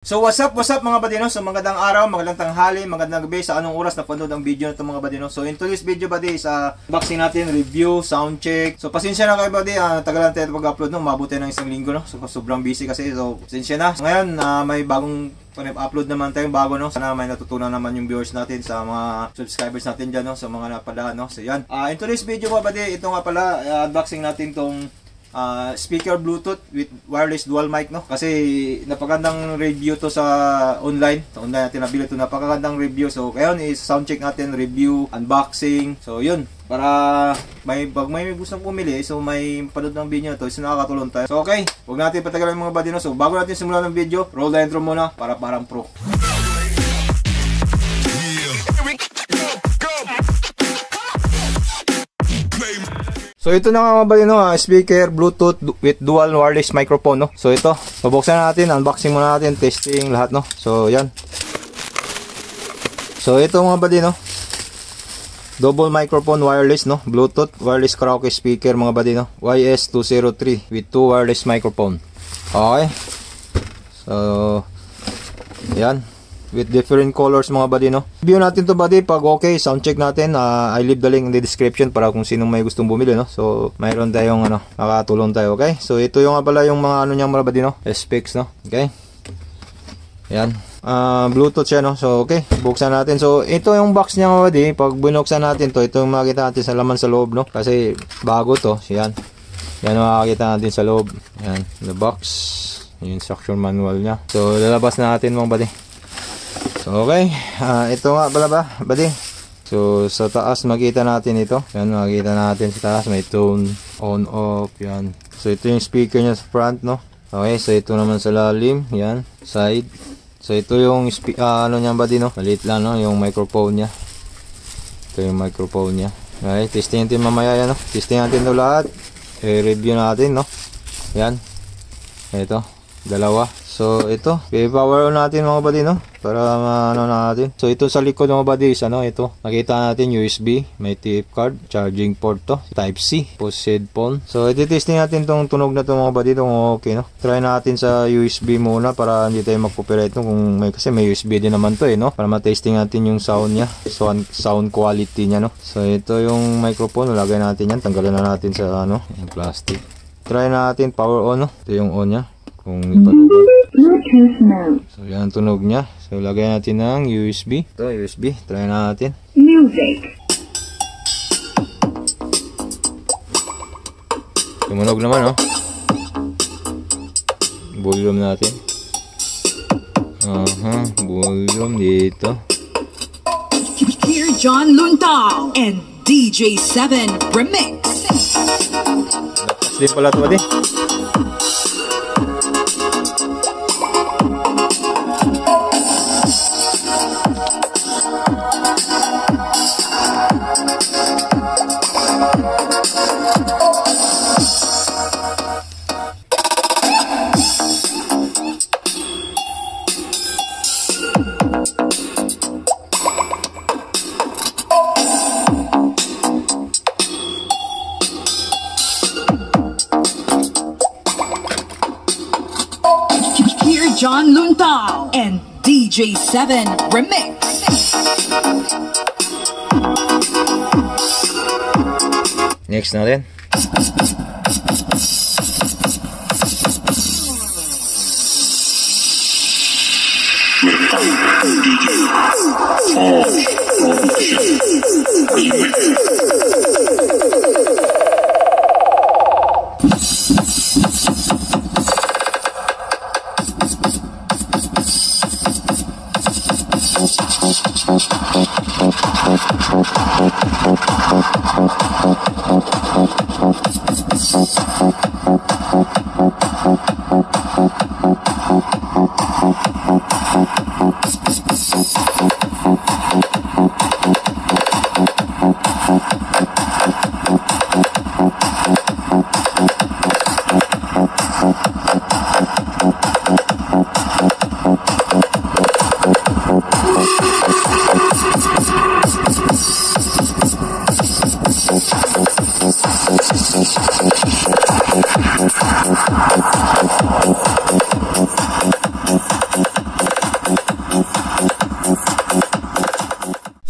So what's up mga badino? So magandang araw, magandang tanghali, magandang gabi sa anong oras na panood ang video na ito mga badino. So in today's video buddy, sa unboxing natin, review, sound check. So pasensya na kayo buddy, tagalan tayo pag-upload no, mabuti ng isang linggo no. So sobrang busy kasi, so pasensya na. Ngayon may bagong upload naman tayong bago no. Sana may natutunan naman yung viewers natin, sa mga subscribers natin dyan no, sa mga napadaan no. So yan, in today's video mga buddy, ito nga pala, unboxing natin tong speaker Bluetooth with wireless dual mic no, kasi napakagandang review to sa online natin nabili to, napakagandang review. So ngayon is sound check natin, review, unboxing. So yun, para pag may gustong pumili, so may panood ng video to, so nakakatulong tayo. So okay, huwag natin patagalan mga buddy no. So bago natin simulan ng video, roll the intro muna para parang pro. So ito na nga mga buddy no, speaker Bluetooth with dual wireless microphone no. So ito, pabuksan natin, unboxing muna natin, testing lahat no. So yan. So ito mga buddy no, double microphone wireless no, Bluetooth wireless karaoke speaker mga buddy no, YS203 with 2 wireless microphone. Okay. So yan, with different colors mga buddy no. Review natin to buddy, pag okay, sound check natin. I leave the link in the description para kung sinong may gustong bumili no. So mayroon tayong nakatulong tayo. Okay, so ito yung pala yung mga niya mga buddy no, specs no. Okay, yan, Bluetooth siya no. So okay, buksan natin. So ito yung box niya mga buddy. Pag binuksan natin to, ito yung makikita natin sa laman sa loob no, kasi bago to. So yan, yan makikita natin sa loob. Yan, the box, yung instruction manual niya. So lalabas na natin mga buddy. So okay, ito nga pala ba buddy. So sa taas makita natin ito. Yan, makita natin sa taas may tone, on, off. Yan. So ito yung speaker niya sa front no. Okay, so ito naman sa lalim. Yan, side. So ito yung niya buddy no, maliit lang no, yung microphone niya. Ito yung microphone niya. Okay, testing natin mamaya yan no. Testing natin ito lahat, review natin no. Yan, ito dalawa. So ito, i-power on natin mga buddy no, para ano natin. So ito sa likod mga buddy is ito, nakita natin USB, may tip card, charging port to, type C, post headphone. So i-testing natin tong tunog na to mga buddy, tong okay no. Try natin sa USB muna para hindi tayo mag-copyright no, kung may, kasi may USB din naman to no, para ma-testing natin yung sound niya, sound quality niya no. So ito yung microphone, lagay natin yan, tanggalan na natin sa yung plastic. Try natin power on no, ito yung on niya, kung ipalubat. So yan tunog niya. So lagay natin ng USB. Ito USB, try natin. Music. Tumunog naman volume natin. Volume dito. Here John Luntao and DJ7 Remix. Lakas din pala ito din. John Luntao and DJ7 Remix. Next natin.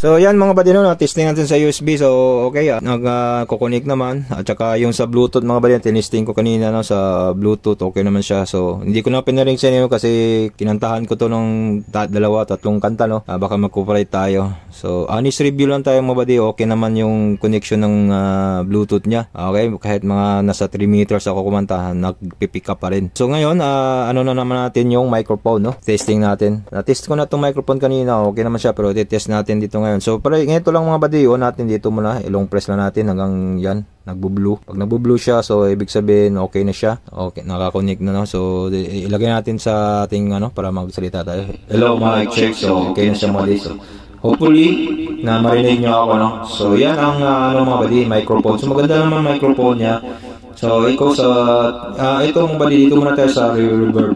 So yan mga buddy, no, testing natin sa USB. So okay, nag-connect naman. At saka yung sa Bluetooth mga buddy, tinesting ko kanina, no, sa Bluetooth, okay naman siya. So hindi ko na pinaring sa inyo kasi kinantahan ko to ng 2-3 kanta, no. Baka mag-copyright tayo. So honest review lang tayo mga buddy, okay naman yung connection ng Bluetooth niya. Okay, kahit mga nasa 3 meters ako kumanta, nagpipick up pa rin. So ngayon, ano na naman natin yung microphone, no. Testing natin. Na-test ko na tong microphone kanina, okay naman siya, pero i-test natin dito ngayon. So para ganito lang mga buddy, on natin dito muna, ilong press lang natin hanggang yan, nagbo-blue. Pag nagbo-blue siya, so ibig sabihin okay na siya. Okay, naka-connect na, no. So ilagay natin sa ating ano para magsalita tayo. Hello mic check. So okay na siya mga buddy. So hopefully na marinig niyo ako, no. So yan ang ano mga buddy, microphone. So maganda naman microphone niya. So ikaw sa ito mga buddy, dito muna tayo sa reverb.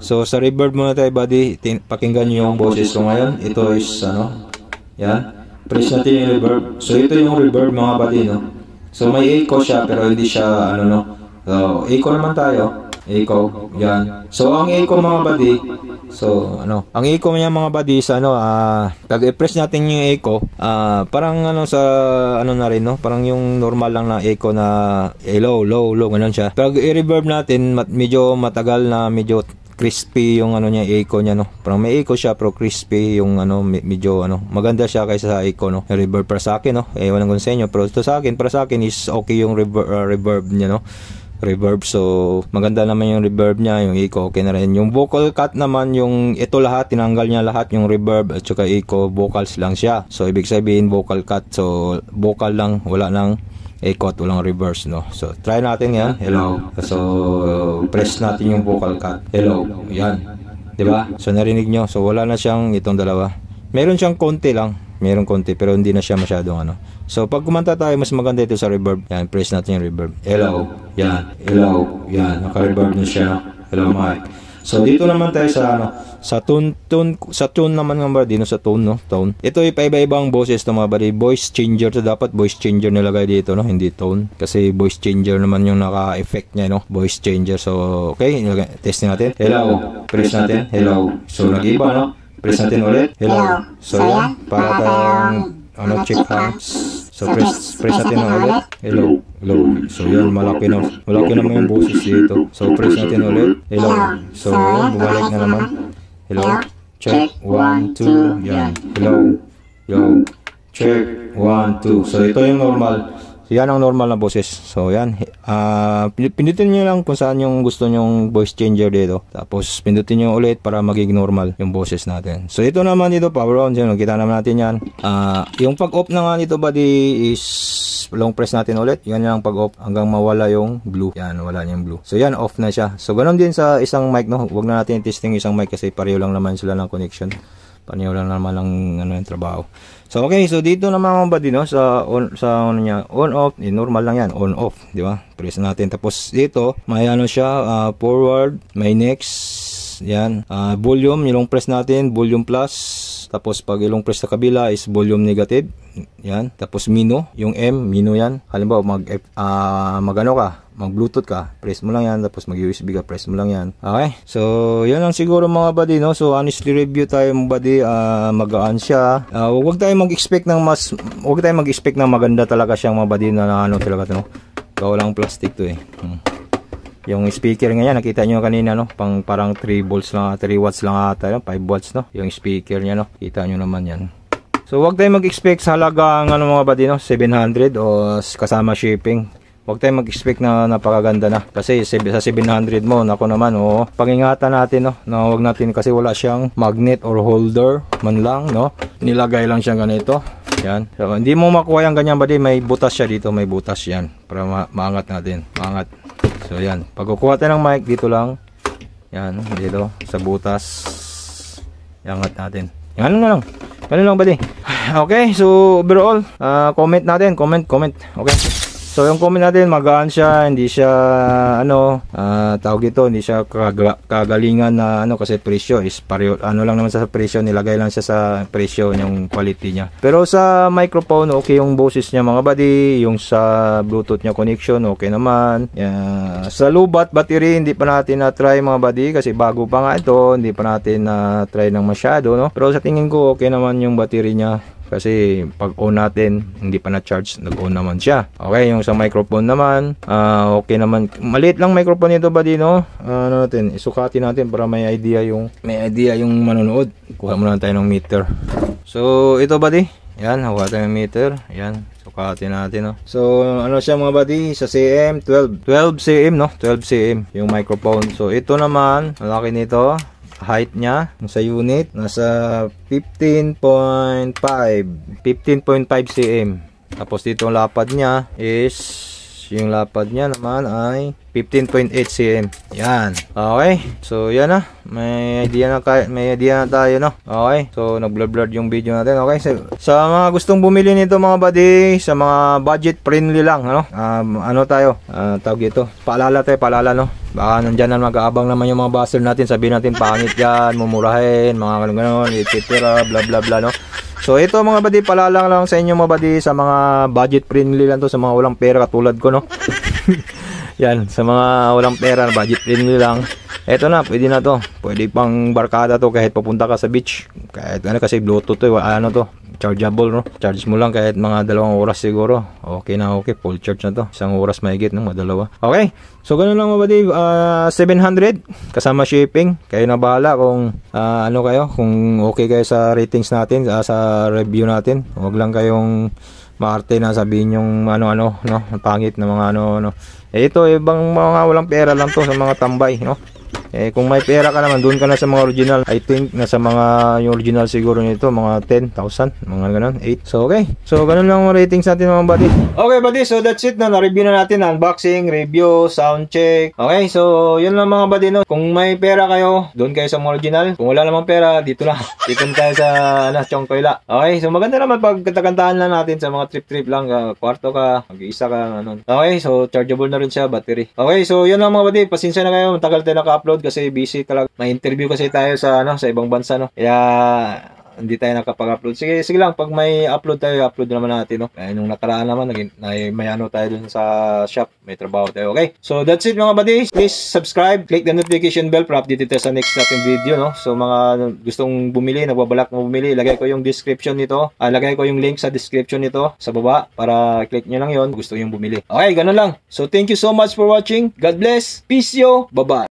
So sa reverb muna tayo buddy, pakinggan niyo yung boses ko ngayon. Ito is ano, yan, press natin yung reverb. So ito yung reverb mga buddy, no. So may echo siya pero hindi siya ano, no. So echo naman tayo, echo, yan. So ang echo mga buddy, so ano, ang echo niya mga buddy sa ano, pag i-press natin yung echo, parang ano sa ano na rin, no, parang yung normal lang na echo na low, ganun siya. Pag i-reverb natin, medyo matagal na, medyo crispy yung ano niya, echo niya, no. Parang may echo siya pero crispy yung ano, medyo ano, maganda siya kaysa sa echo, no. Yung reverb para sa akin, no, ewan ko sa inyo, pero ito sa akin, para sa akin is okay yung reverb niya, no. Reverb, so maganda naman yung reverb niya, yung echo okay na rin. Yung vocal cut naman, yung ito lahat, tinanggal niya lahat, yung reverb at saka echo, vocals lang siya. So ibig sabihin vocal cut, so vocal lang, wala nang echo at walang reverse, no. So try natin yan. Hello. So press natin yung vocal cut. Hello. Yan, diba? So narinig nyo, so wala na siyang itong dalawa. Meron siyang konti lang, meron konti pero hindi na siya masyadong ano. So pag kumanta tayo, mas maganda ito sa reverb. Yan, press natin yung reverb. Hello. Yan. Hello. Yan, naka-reverb na siya. Hello mic. So dito naman tayo sa ano, sa tone naman ng buddy, no, sa tone, no, tone. Ito ay iba-ibang boses ng mga buddy. Voice changer, to dapat voice changer nilagay dito, no, hindi tone. Kasi voice changer naman yung naka-effect niya, no, voice changer. So okay, testing natin. Hello. Press natin. Hello. So nag-iba, no. Press natin ulit. Hello. So yan, para tayong ano, check hands. So press natin na ulit. Hello. So yan, malaki naman yung boses dito. So press natin ulit. Hello. So yan, bumalik na naman. Hello. Check 1 2. Yan. Hello. Check 1 2. So ito yung normal. So yan ang normal na boses. So yan, pindutin nyo lang kung saan yung gusto nyong voice changer dito. Tapos pindutin nyo ulit para maging normal yung boses natin. So ito naman dito, power on. Yan, kita naman natin yan. Yung pag-off na nga nito buddy is long press natin ulit. Yan lang pag-off hanggang mawala yung blue. Yan, wala yung blue. So yan, off na siya. So ganun din sa isang mic, no. Huwag na natin testing isang mic kasi pareho lang naman sila ng connection. Pareho lang naman ng ano, yung trabaho. So okay, so dito naman mga buddy, no, sa ano niya, on off, normal lang yan, on off, di ba? Press natin. Tapos dito, may ano siya, forward, may next, yan, volume, yung press natin, volume plus. Tapos pag ilong press sa kabila is volume negative. Yan. Tapos mino, yung M, mino yan. Halimbawa mag-ano ka, mag-Bluetooth ka, press mo lang yan. Tapos mag-USB ka, press mo lang yan. Okay. So, yan lang siguro mga buddy, no. So, honestly review tayo mga buddy, magaan siya. Huwag tayong mag-expect ng maganda talaga siyang mga buddy na ano talaga, no. Gawa lang plastic to eh. Yung speaker nga yan, nakita nyo kanina, no? Parang 3 volts lang, 3 watts lang ata, 5 watts, no? Yung speaker niya, no? Kita nyo naman yan. So, wag tayong mag-expect sa halagang, ano mga buddy, no? 700 o kasama shipping. Wag tayong mag-expect na napakaganda na. Kasi sa 700 mo, nako naman, oh. Pangingatan natin, no? Na wag natin kasi wala siyang magnet or holder man lang, no? Nilagay lang siyang ganito. Yan. So, hindi mo makuha yung ganyan, buddy. May butas siya dito, may butas yan. Para maangat natin. Maangat. So yan, pag kukuha tayo ng mic dito lang, yan, dito sa butas, iangat natin. Yan na lang, ganun lang buddy. Okay, so overall, comment natin, comment. Okay, so yung comment natin, magaan siya, hindi siya ano, tawag ito, hindi siya kagalingan na ano, kasi presyo is pareho, ano lang naman sa presyo, nilagay lang siya sa presyo yung quality niya. Pero sa microphone, okay yung boses niya mga buddy, yung sa Bluetooth niya connection, okay naman. Sa lubat battery, hindi pa natin na-try mga buddy, kasi bago pa nga ito, hindi pa natin na-try ng masyado, no? Pero sa tingin ko, okay naman yung battery niya. kasi pag on natin hindi pa na-charge, nag-on naman siya. Okay, yung sa microphone naman okay naman, maliit lang microphone ito buddy, no? Ano natin, isukati natin para may idea yung manonood. Kuha muna tayo ng meter. So ito buddy, yan, hawa tayo ng meter, yan, sukatin natin, no? So ano siya mga buddy, sa cm 12 cm, no? 12 cm yung microphone. So ito naman, malaki nito, height niya sa unit nasa 15.5 cm. Tapos dito ang lapad niya is, yung lapad niya naman ay 15.8 cm. Yan. Okay. So yan na. May idea na tayo, no? Okay. So nag-blur yung video natin. Okay. So, sa mga gustong bumili nito mga buddy, sa mga budget friendly lang, ano? Ano tayo? Tawag ito. Paalala, no? Baka nandyan na mag-aabang naman yung mga buzzer natin. Sabihin natin pangit yan, mumurahin, mga ganun-ganun, etc. bla bla bla, no? So ito mga buddy, paalala lang sa inyo mga buddy, sa mga budget friendly lang to, sa mga walang pera katulad ko, no? Yan, sa mga walang pera, budget friendly lang. Eto na, pwede na to. Pwede pang barkada to kahit papunta ka sa beach. Kahit ano, kasi Bluetooth to, ano to, chargeable, no? Charge mo lang kahit mga 2 oras siguro. Okay na, okay, full charge na to. 1 oras mahigit, no? Madalawa. Okay. So ganun lang mga buddy, 700 kasama shipping. Kayo na bahala kung ano kayo, kung okay kayo sa ratings natin, sa review natin. Huwag lang kayong maarte na sabihin yung ano-ano, no? Pangit na mga ano. Ito ibang mga walang pera lang to, sa mga tambay, no? Kung may pera ka naman, doon ka na sa mga original. I think nasa mga yung original siguro nito mga 10,000, mga ganun, 8. So okay. So ganun lang ang ratings natin mga buddy. Okay buddy, so that's it na. Na-review na natin, unboxing, review, sound check. Okay, so yun lang mga buddy, no. Kung may pera kayo, doon kayo sa mga original. Kung wala namang pera, dito na. Dito tayo sa Chongkoila. Okay, so maganda naman pag kantahan lang natin sa mga trip lang, kwarto ka, mag-iisa ka, ano. Okay, so chargeable na rin siya, battery. Okay, so yun lang mga buddy. Pasensya na kayo, matagal tayo naka-upload kasi busy talaga. May interview kasi tayo sa sa ibang bansa, no. Kaya hindi tayo nakapag-upload. Sige lang, pag may upload tayo, upload naman natin, no. Kaya nung nakaraan naman, may ano tayo dun sa shop, may trabaho tayo. Okay, so that's it mga buddy. Please subscribe, click the notification bell para updated tayo sa next nating video, no. So mga gustong bumili, nagbabalak na bumili, lagay ko yung description nito, lagay ko yung link sa description nito sa baba para click nyo lang yon gusto yung bumili. Okay, ganun lang. So thank you so much for watching. God bless. Peace yo. Bye bye.